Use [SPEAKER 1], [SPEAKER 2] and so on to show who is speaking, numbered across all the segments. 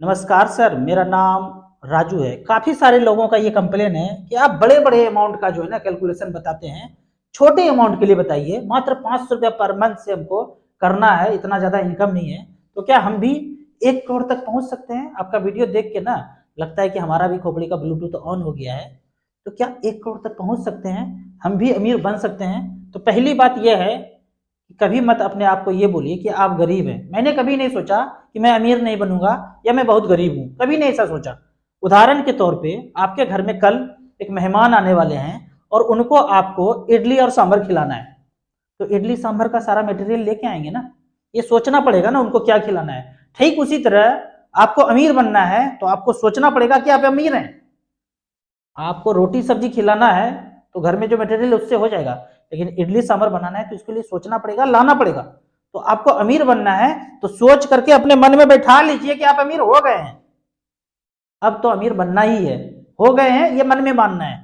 [SPEAKER 1] नमस्कार सर, मेरा नाम राजू है। काफी सारे लोगों का ये कंप्लेन है कि आप बड़े बड़े अमाउंट का जो है ना कैलकुलेशन बताते हैं, छोटे अमाउंट के लिए बताइए। मात्र 500 रुपया पर मंथ से हमको करना है, इतना ज्यादा इनकम नहीं है। तो क्या हम भी 1 करोड़ तक पहुंच सकते हैं? आपका वीडियो देख के ना लगता है कि हमारा भी खोपड़ी का ब्लूटूथ ऑन हो गया है। तो क्या 1 करोड़ तक पहुंच सकते हैं? हम भी अमीर बन सकते हैं? तो पहली बात यह है, कभी मत अपने आप को ये बोलिए कि आप गरीब हैं। मैंने कभी नहीं सोचा कि मैं अमीर नहीं बनूंगा या मैं बहुत गरीब हूं, कभी नहीं ऐसा सोचा। उदाहरण के तौर पे आपके घर में कल एक मेहमान आने वाले हैं और उनको आपको इडली और सांभर खिलाना है, तो इडली सांभर का सारा मटेरियल लेके आएंगे ना, ये सोचना पड़ेगा ना उनको क्या खिलाना है। ठीक उसी तरह आपको अमीर बनना है तो आपको सोचना पड़ेगा कि आप अमीर हैं। आपको रोटी सब्जी खिलाना है तो घर में जो मटेरियल उससे हो जाएगा, लेकिन इडली सांभर बनाना है तो इसके लिए सोचना पड़ेगा, लाना पड़ेगा। तो आपको अमीर बनना है तो सोच करके अपने मन में बैठा लीजिए कि आप अमीर हो गए हैं। अब तो अमीर बनना ही है, हो गए हैं ये मन में मानना है।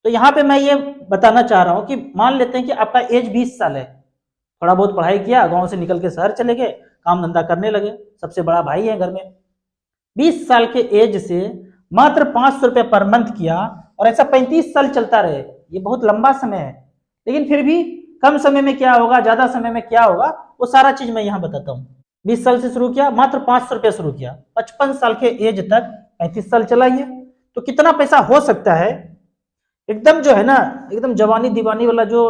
[SPEAKER 1] तो यहाँ पे मैं ये बताना चाह रहा हूं कि मान लेते हैं कि आपका एज 20 साल है, थोड़ा बहुत पढ़ाई किया, गांव से निकल के शहर चले गए, काम धंधा करने लगे, सबसे बड़ा भाई है घर में। 20 साल के एज से मात्र 500 रुपये पर मंथ किया और ऐसा 35 साल चलता रहे, ये बहुत लंबा समय है। लेकिन फिर भी कम समय में क्या होगा, ज्यादा समय में क्या होगा, वो सारा चीज मैं यहाँ बताता हूँ। 20 साल से शुरू किया, मात्र 500 रुपये शुरू किया, 55 साल के एज तक 35 साल चलाइए तो कितना पैसा हो सकता है। एकदम जो है ना, एकदम जवानी दीवानी वाला जो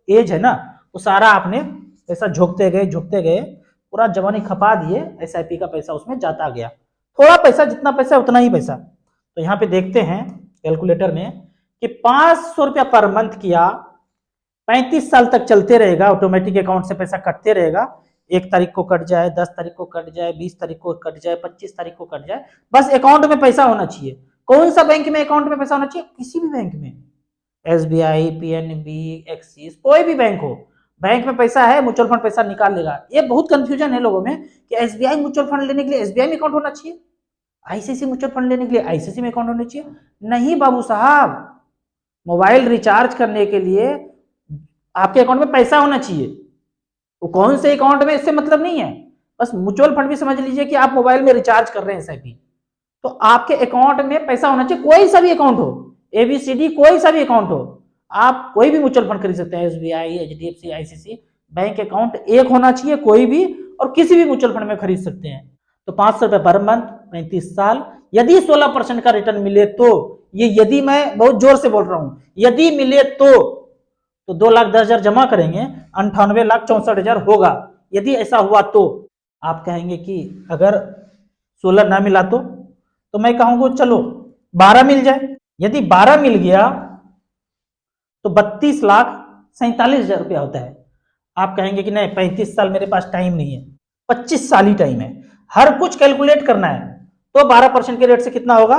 [SPEAKER 1] एज है ना, वो सारा आपने पैसा झोंकते गए, पूरा जवानी खपा दिए, SIP का पैसा उसमें जाता गया। थोड़ा पैसा, जितना पैसा उतना ही पैसा। तो यहाँ पे देखते हैं कैलकुलेटर में कि 500 रुपया पर मंथ किया, 35 साल तक चलते रहेगा, ऑटोमेटिक अकाउंट से पैसा कटते रहेगा। 1 तारीख को कट जाए, 10 तारीख को कट जाए, 20 तारीख को कट जाए, 25 तारीख को कट जाए, बस अकाउंट में पैसा होना चाहिए। कौन सा बैंक में अकाउंट में पैसा होना चाहिए? किसी भी बैंक में, SBI, PNB, एक्सिस, कोई भी बैंक हो, बैंक में पैसा है, म्यूचुअल फंड पैसा निकाल लेगा। ये बहुत कंफ्यूजन है लोगों में कि SBI म्यूचुअल फंड लेने के लिए SBI में अकाउंट होना चाहिए, ICICI म्यूचुअल फंड लेने के लिए ICICI में अकाउंट होना चाहिए। नहीं बाबू साहब, मोबाइल रिचार्ज करने के लिए आपके अकाउंट में पैसा होना चाहिए। वो कौन से अकाउंट में इससे मतलब नहीं है, बस म्यूचुअल फंड भी समझ लीजिए कि आप मोबाइल में रिचार्ज कर रहे हैं SIP, तो आपके अकाउंट में पैसा होना चाहिए। कोई सा भी अकाउंट हो, ABCD कोई सा भी अकाउंट हो, आप कोई भी म्यूचुअल फंड खरीद सकते हैं, SBI, HDFC, ICICI। Bank account एक होना चाहिए कोई भी, और किसी भी म्यूचुअल फंड में खरीद सकते हैं। तो 500 रुपये पर मंथ, 35 साल, यदि 16% का रिटर्न मिले तो, ये यदि मैं बहुत जोर से बोल रहा हूं, यदि मिले तो 2,10,000 जमा करेंगे, 98,64,000 होगा। यदि ऐसा हुआ तो आप कहेंगे कि अगर 16 ना मिला तो मैं कहूंगा चलो 12 मिल जाए। यदि 12 मिल गया तो 32,47,000 रुपया होता है। आप कहेंगे कि नहीं, 35 साल मेरे पास टाइम नहीं है, 25 साल ही टाइम है, हर कुछ कैलकुलेट करना है। तो 12% के रेट से कितना होगा?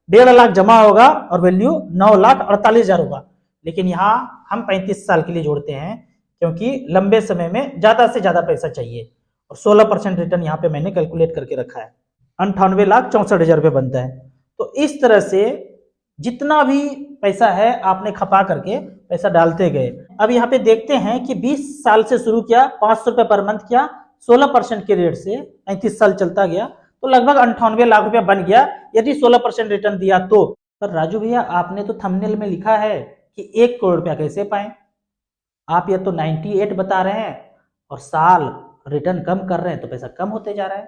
[SPEAKER 1] 1.5 लाख जमा होगा और वैल्यू 9,48,000 होगा। लेकिन यहाँ हम 35 साल के लिए जोड़ते हैं क्योंकि लंबे समय में ज्यादा से ज्यादा पैसा चाहिए, और 16% रिटर्न यहाँ पे मैंने कैलकुलेट करके रखा है, 98,64,000 रुपये बनता है। तो इस तरह से जितना भी पैसा है आपने खपा करके पैसा डालते गए। अब यहाँ पे देखते हैं कि 20 साल से शुरू किया, 500 रुपये पर मंथ किया, 16% के रेट से 35 साल चलता गया, तो लगभग 98 लाख रुपया बन गया यदि 16% रिटर्न दिया तो। पर राजू भैया, आपने तो थंबनेल में लिखा है कि 1 करोड़ रुपया कैसे पाए? आप ये तो 98 बता रहे हैं और साल रिटर्न कम कर रहे हैं, तो पैसा कम होते जा रहा है।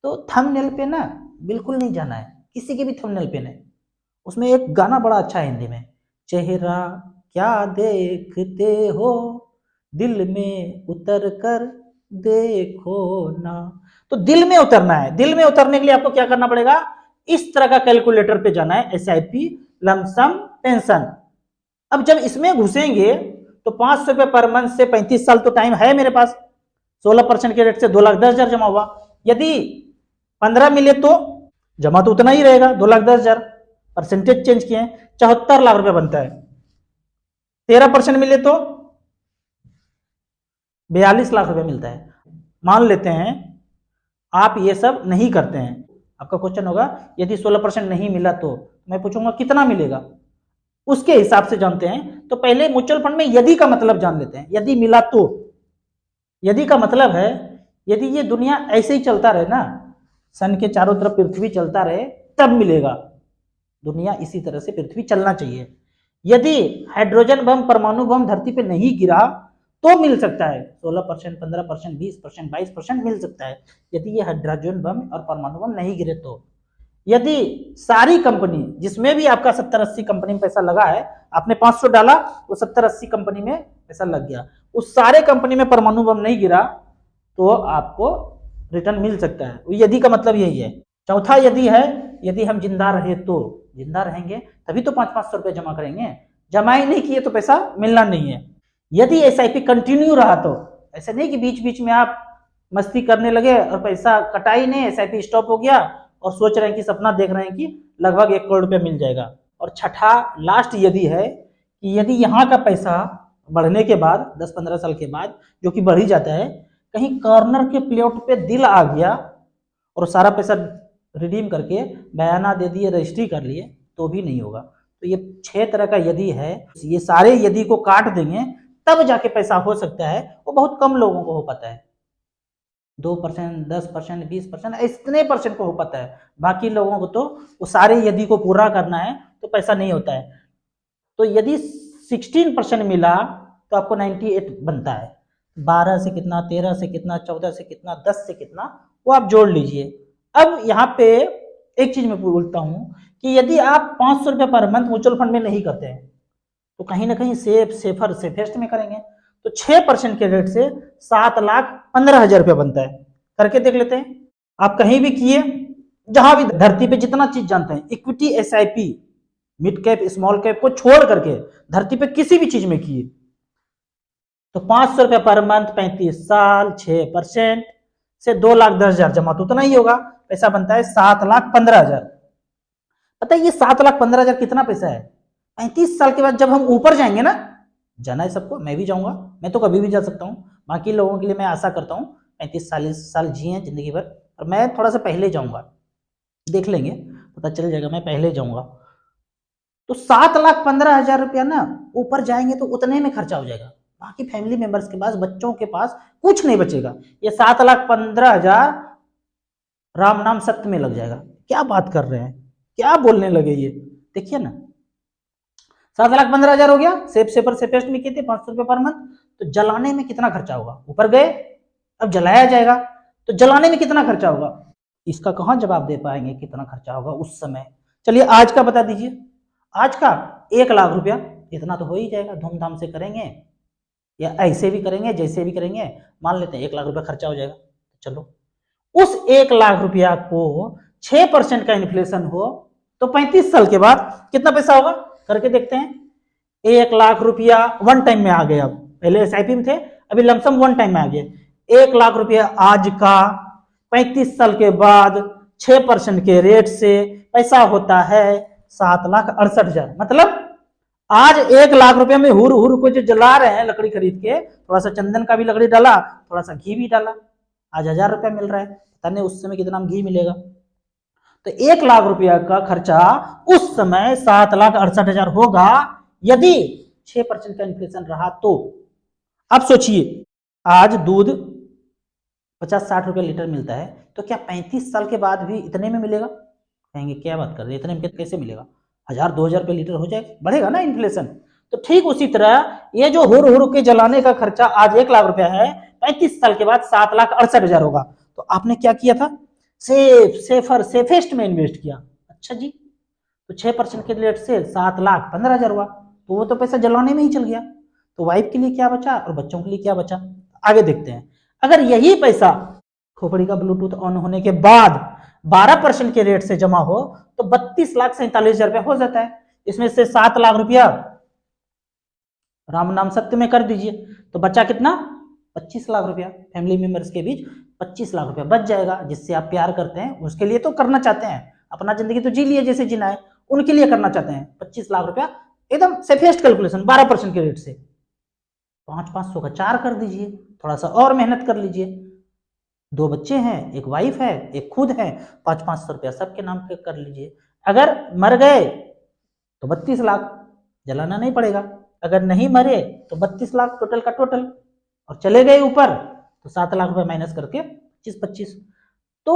[SPEAKER 1] तो थंबनेल पे ना बिल्कुल नहीं जाना है, किसी के भी थंबनेल पे नहीं। उसमें एक गाना बड़ा अच्छा है हिंदी में, चेहरा क्या देखते हो, दिल में उतर कर देखो ना। तो दिल में उतरना है, दिल में उतरने के लिए आपको क्या करना पड़ेगा? इस तरह का कैलकुलेटर पे जाना है, SIP, लमसम, पेंशन। अब जब इसमें घुसेंगे तो 500 रुपये पर मंथ से 35 साल तो टाइम है मेरे पास, 16% के रेट से 2,10,000 जमा हुआ। यदि 15 मिले तो जमा तो उतना ही रहेगा, 2,10,000, परसेंटेज चेंज किए 74 लाख रुपए बनता है। 13% मिले तो 42 लाख रुपए मिलता है। मान लेते हैं आप ये सब नहीं करते हैं, आपका क्वेश्चन होगा यदि 16% नहीं मिला तो मैं पूछूंगा कितना मिलेगा, उसके हिसाब से जानते हैं। तो पहले म्यूचुअल फंड में यदि का मतलब जान लेते हैं। यदि मिला तो, यदि का मतलब है यदि ये दुनिया ऐसे ही चलता रहे ना, सन के चारों तरफ पृथ्वी चलता रहे तब मिलेगा। दुनिया इसी तरह से पृथ्वी चलना चाहिए। यदि हाइड्रोजन बम परमाणु बम धरती पे नहीं गिरा तो मिल सकता है 16%, 15%, 20%, 22% मिल सकता है, यदि ये हाइड्रोजन बम और परमाणु बम नहीं गिरे तो। यदि सारी कंपनी जिसमें भी आपका 70-80 कंपनी में पैसा लगा है, आपने 500 डाला वो 70-80 कंपनी में पैसा लग गया, उस सारे कंपनी में परमाणु बम नहीं गिरा तो आपको रिटर्न मिल सकता है। यदि का मतलब यही है। चौथा यदि है, यदि हम जिंदा रहे तो, जिंदा रहेंगे तभी तो 500-500 रुपये जमा करेंगे, जमा ही नहीं किए तो पैसा मिलना नहीं है। यदि एसआईपी कंटिन्यू रहा तो, ऐसे नहीं कि बीच बीच में आप मस्ती करने लगे और पैसा कटा ही नहीं, एसआईपी स्टॉप हो गया और सोच रहे हैं कि सपना देख रहे हैं कि लगभग 1 करोड़ रुपया मिल जाएगा। और छठा लास्ट यदि है कि यदि यहाँ का पैसा बढ़ने के बाद 10-15 साल के बाद, जो कि बढ़ ही जाता है, कहीं कॉर्नर के प्लॉट पे दिल आ गया और सारा पैसा रिडीम करके बयाना दे दिए, रजिस्ट्री कर लिए, तो भी नहीं होगा। तो ये 6 तरह का यदि है, ये सारे यदि को काट देंगे तब जाके पैसा हो सकता है। वो बहुत कम लोगों को हो पाता है, 2%, 10%, 20%, इतने परसेंट को हो पाता है। बाकी लोगों को तो वो सारे यदि को पूरा करना है तो पैसा नहीं होता है। तो यदि 16% मिला तो आपको 98 बनता है। 12 से कितना, 13 से कितना, 14 से कितना, 10 से कितना, वो आप जोड़ लीजिए। अब यहाँ पे एक चीज मैं बोलता हूं कि यदि आप 500 रुपये पर मंथ म्यूचुअल फंड में नहीं करते हैं तो कहीं ना कहीं सेफेस्ट में करेंगे तो 6% के रेट से 7,15,000 रुपया बनता है। करके देख लेते हैं। आप कहीं भी किए, जहां भी धरती पे जितना चीज जानते हैं, equity, SIP, mid cap, small cap को छोड़ करके धरती पे किसी भी चीज में किए तो 500 रुपये पर मंथ, 35 साल, 6% से 2,10,000 जमा तो उतना ही होगा। पैसा बनता है 7,15,000। पता है ये 7,15,000 कितना पैसा है? 35 साल के बाद जब हम ऊपर जाएंगे ना, जाना है सबको, मैं भी जाऊंगा, मैं तो कभी भी जा सकता हूँ। बाकी लोगों के लिए मैं आशा करता हूँ 35-40 साल जिए जिंदगी भर, और मैं थोड़ा सा पहले जाऊंगा, देख लेंगे, पता चल जाएगा, मैं पहले जाऊंगा। तो 7,15,000 रुपया ना ऊपर जाएंगे तो उतने में खर्चा हो जाएगा। बाकी फैमिली मेंबर्स के पास, बच्चों के पास कुछ नहीं बचेगा। ये 7,15,000 राम नाम सत्य में लग जाएगा। क्या बात कर रहे हैं, क्या बोलने लगे ये, देखिए ना। 7,15,000 हो गया, सेफेस्ट में किए थे 500 रुपये पर मंथ, तो जलाने में कितना खर्चा होगा? ऊपर गए, अब जलाया जाएगा तो जलाने में कितना खर्चा होगा? इसका कहां जवाब दे पाएंगे कितना खर्चा होगा उस समय। चलिए आज का बता दीजिए। आज का 1,00,000 रुपया, इतना तो हो ही जाएगा, धूमधाम से करेंगे या ऐसे भी करेंगे, जैसे भी करेंगे, मान लेते हैं 1,00,000 रुपया खर्चा हो जाएगा। चलो उस 1,00,000 रुपया को 6% का इन्फ्लेशन हो तो 35 साल के बाद कितना पैसा होगा? करके देखते हैं। 1,00,000 रुपया वन टाइम में आ गया, पहले एसआईपी में थे, अभी लमसम वन टाइम में आ गए। 1,00,000 रुपया आज का 35 साल के बाद 6% के रेट से पैसा होता है 7,68,000। मतलब आज 1,00,000 रुपया में हुर हुर को जो जला रहे हैं लकड़ी खरीद के, थोड़ा सा चंदन का भी लकड़ी डाला, थोड़ा सा घी भी डाला, आज 1,000 रुपया मिल रहा है। पता नहीं उस समय कितना घी मिलेगा। तो 1,00,000 रुपया का खर्चा उस समय 7,68,000 होगा यदि 6% का इन्फ्लेशन रहा तो। अब सोचिए, आज दूध 50-60 रुपया लीटर मिलता है, तो क्या 35 साल के बाद भी इतने में मिलेगा? कहेंगे क्या बात कर रहे हैं, इतने में कैसे मिलेगा? 1,000-2,000 रुपये लीटर हो जाएगा, बढ़ेगा ना इन्फ्लेशन। तो ठीक उसी तरह ये जो हुर हुर के जलाने का खर्चा आज 1,00,000 रुपया है, 35 साल के बाद 7,68,000 होगा। तो आपने क्या किया था? सेफेस्ट में इन्वेस्ट किया। अच्छा जी, तो 6% के रेट से 7,15,000 हुआ, तो वो तो पैसा जलाने में ही चल गया। तो वाइफ के लिए क्या बचा और बच्चों के लिए क्या बचा? आगे देखते हैं। अगर यही पैसा खोपड़ी का ब्लूटूथ ऑन होने के बाद 12% के रेट से जमा हो तो 32,47,000 रुपया हो जाता है। इसमें से 7,00,000 रुपया राम नाम सत्य में कर दीजिए तो बचा कितना? 25,00,000 रुपया। फैमिली मेंबर्स के बीच 25,00,000 रुपया बच जाएगा, जिससे आप प्यार करते हैं, उसके लिए तो करना चाहते हैं, अपना जिंदगी तो जी लिए जैसे जीना है, उनके लिए करना चाहते हैं। 25,00,000 रुपया एकदम सेफेस्ट कैलकुलेशन, 12% के रेट से 500 का 4 कर दीजिए, थोड़ा सा और मेहनत कर लीजिए। 2 बच्चे हैं, एक वाइफ है, एक खुद है, 500 रुपया सबके नाम पे कर लीजिए। अगर मर गए तो 32,00,000, जलाना नहीं पड़ेगा। अगर नहीं मरे तो 32,00,000 टोटल का टोटल, और चले गए ऊपर तो 7,00,000 रुपए माइनस करके 25-25। तो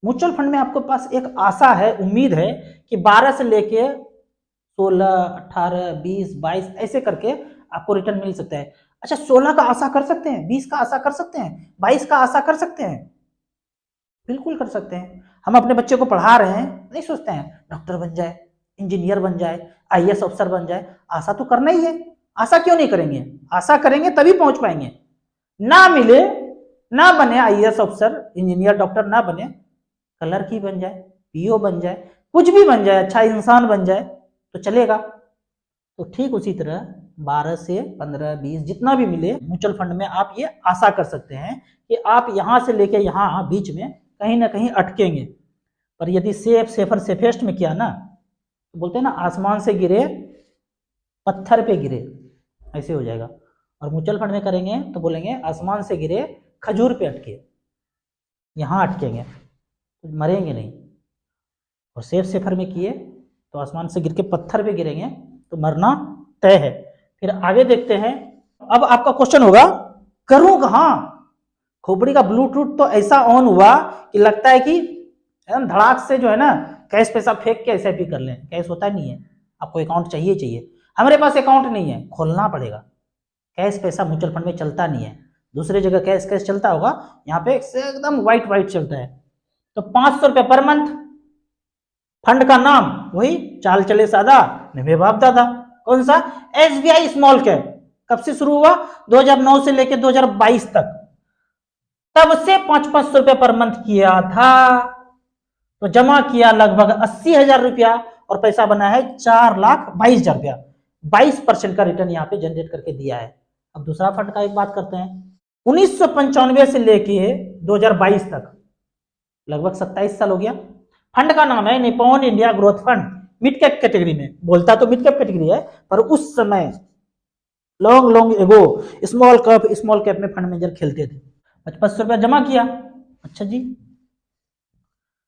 [SPEAKER 1] म्यूचुअल फंड में आपके पास एक आशा है, उम्मीद है कि 12 से लेके 16, 18, 20, 22 ऐसे करके आपको रिटर्न मिल सकता है। अच्छा, 16 का आशा कर सकते हैं, 20 का आशा कर सकते हैं, 22 का आशा कर सकते हैं, बिल्कुल कर सकते हैं। हम अपने बच्चे को पढ़ा रहे हैं, नहीं सोचते हैं डॉक्टर बन जाए, इंजीनियर बन जाए, आईएएस अफसर बन जाए। आशा तो करना ही है, आशा क्यों नहीं करेंगे? आशा करेंगे तभी पहुंच पाएंगे। ना मिले, ना बने आईएएस अफसर, इंजीनियर, डॉक्टर ना बने, क्लर्क ही बन जाए, पीओ बन जाए, कुछ भी बन जाए, अच्छा इंसान बन जाए तो चलेगा। तो ठीक उसी तरह 12 से 15, 20 जितना भी मिले म्यूचुअल फंड में आप ये आशा कर सकते हैं कि आप यहां से लेके यहां बीच में कहीं ना कहीं अटकेंगे। पर यदि सेफर सेफेस्ट में किया ना, तो बोलते हैं ना आसमान से गिरे पत्थर पे गिरे, ऐसे हो जाएगा। और म्यूचुअल फंड में करेंगे तो बोलेंगे आसमान से गिरे खजूर पे अटके, यहां अटकेंगे तो मरेंगे नहीं। और सेफर में किए तो आसमान से गिर के पत्थर पे गिरेंगे तो मरना तय है। फिर आगे देखते हैं। अब आपका क्वेश्चन होगा करूं कहां? खोपड़ी का ब्लूटूथ तो ऐसा ऑन हुआ कि लगता है कि धड़ाक से जो है ना कैश पैसा फेंक के एसआईपी कर लें। कैश होता नहीं है, आपको अकाउंट चाहिए चाहिए। हमारे पास अकाउंट नहीं है, खोलना पड़ेगा। कैश पैसा म्यूचुअल फंड में चलता नहीं है, दूसरी जगह कैश कैश चलता होगा, यहाँ पे एकदम व्हाइट चलता है। तो 500 रुपये पर मंथ। फंड का नाम वही चाल चले सादा निभे बाप दादा। कौन सा? SBI small cap. कब से शुरू हुआ? 2009 से लेकर 2022 तक। तब से 500 रुपये पर मंथ किया था, तो जमा किया लगभग 80,000 रुपया और पैसा बना है 4,22,000 रुपया। 22% का रिटर्न यहाँ पे जनरेट करके दिया है। अब दूसरा फंड का एक बात करते हैं। 1995 से लेके 2022 तक लगभग 27 साल हो गया। फंड का नाम है Nippon India growth fund. Mid cap category में, बोलता तो मिड कैप कैटेगरी है, पर उस समय लॉन्ग एगो स्मॉल कैप में फंड मैनेजर खेलते थे। 500 रुपया जमा किया। अच्छा जी,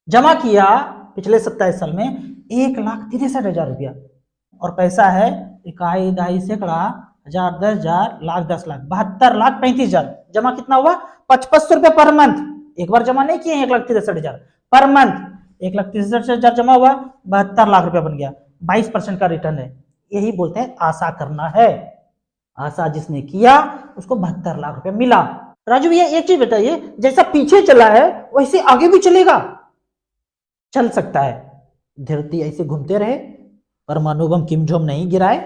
[SPEAKER 1] जमा किया पिछले 27 साल में 1,63,000 रुपया। और पैसा है इकाई, दहाई, सैकड़ा, हजार, 10,000, लाख, 10 लाख, 72,35,000। जमा कितना हुआ? 500 रुपये पर मंथ। एक बार जमा नहीं किए 1,63,000 पर मंथ। 1,63,000 जमा हुआ, 72 लाख रुपया बन गया। 22% का रिटर्न है। यही बोलते हैं आशा करना है। आशा जिसने किया उसको 72 लाख रुपया मिला। राजू भैया एक चीज बताइए, जैसा पीछे चला है वैसे आगे भी चलेगा? चल सकता है। धरती ऐसे घूमते रहे, परमाणु बम किम जोम नहीं गिराए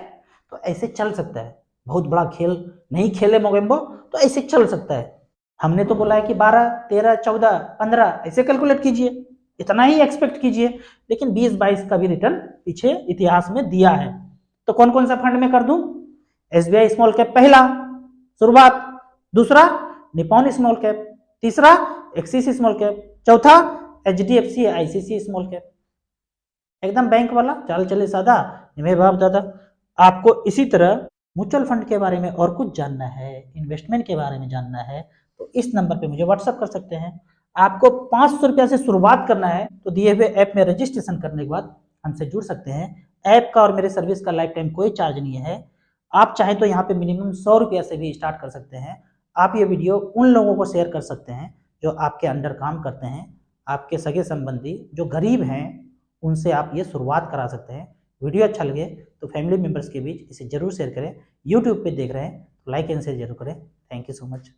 [SPEAKER 1] तो ऐसे चल सकता है। बहुत बड़ा खेल नहीं खेले मोगेम्बो तो ऐसे चल सकता है। हमने तो बोला है कि 12, 13, 14, 15 ऐसे कैलकुलेट कीजिए, इतना ही एक्सपेक्ट कीजिए। लेकिन 20, 22 का भी रिटर्न पीछे इतिहास में दिया है। तो कौन कौन सा फंड में कर दूं? एसबीआई स्मॉल कैप पहला शुरुआत, दूसरा निप्पॉन स्मॉल कैप, तीसरा एक्सिस स्मॉल कैप, चौथा एचडीएफसी आईसीसी स्मॉल कैप। एकदम बैंक वाला चाल चले सादा निभे बाप दादा। आपको इसी तरह म्यूचुअल फंड के बारे में और कुछ जानना है, इन्वेस्टमेंट के बारे में जानना है, तो इस नंबर पे मुझे व्हाट्सअप कर सकते हैं। आपको 500 रुपया से शुरुआत करना है तो दिए हुए ऐप में रजिस्ट्रेशन करने के बाद हमसे जुड़ सकते हैं। ऐप का और मेरे सर्विस का लाइफ टाइम कोई चार्ज नहीं है। आप चाहें तो यहाँ पे मिनिमम 100 रुपया से भी स्टार्ट कर सकते हैं। आप ये वीडियो उन लोगों को शेयर कर सकते हैं जो आपके अंडर काम करते हैं, आपके सगे संबंधी जो गरीब हैं, उनसे आप ये शुरुआत करा सकते हैं। वीडियो अच्छा लगे तो फैमिली मेम्बर्स के बीच इसे जरूर शेयर करें। यूट्यूब पे देख रहे हैं तो लाइक एंड शेयर जरूर करें। Thank you so much.